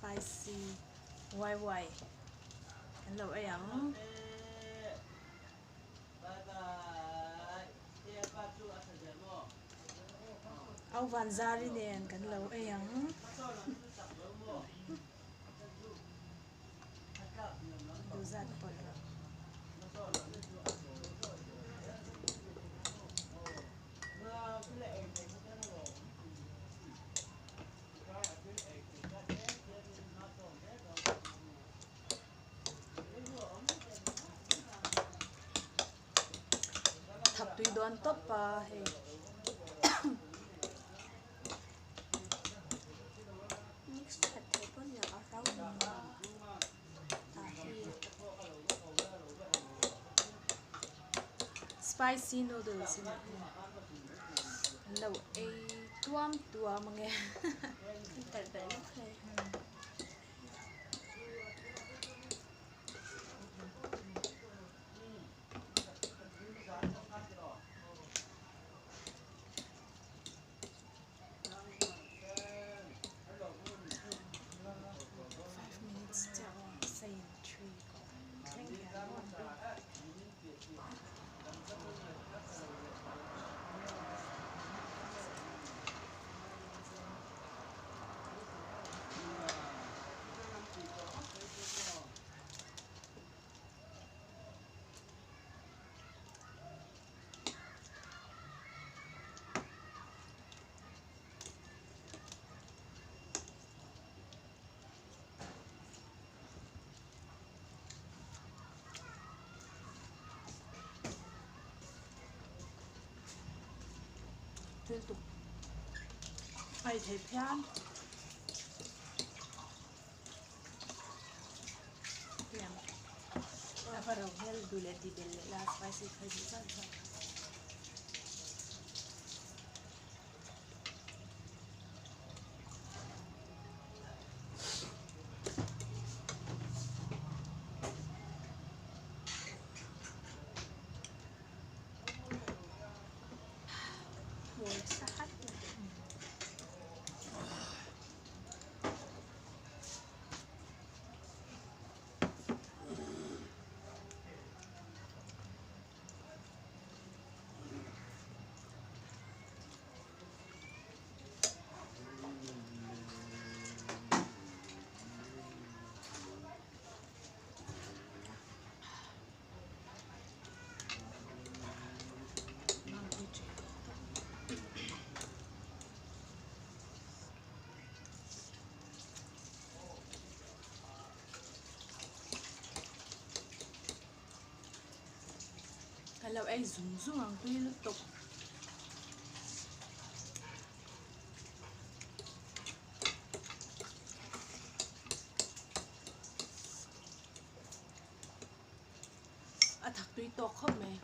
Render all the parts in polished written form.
spicy YY anh lâu ấy ắng áo van zari nè anh lâu ấy ắng đồ giặt bẩn thập tùy đoan top hey mix thật thế có nhiều ở rau spicy noodles lâu ấy tuam tuam nghe tại vậy lúc này liên tục ai thấy phan làm apa rau hel dulu di beli lah spicy kaji saja mùi sát kalau ai zoom zoom ang tuy lúc tục thằng tuy to không mày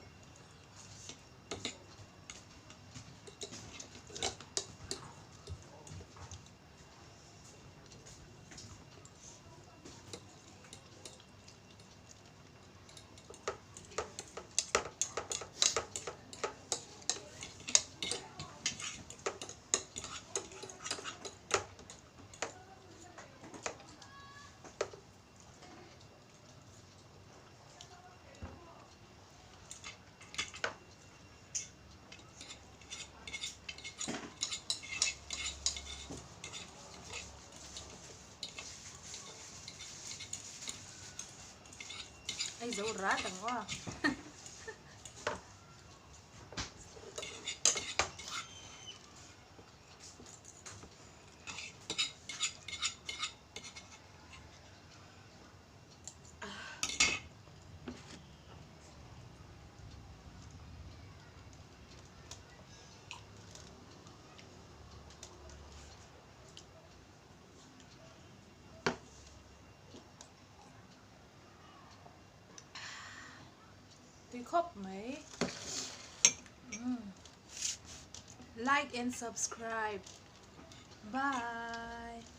ai dấu rát đằng quá tuy khóc mấy like and subscribe bye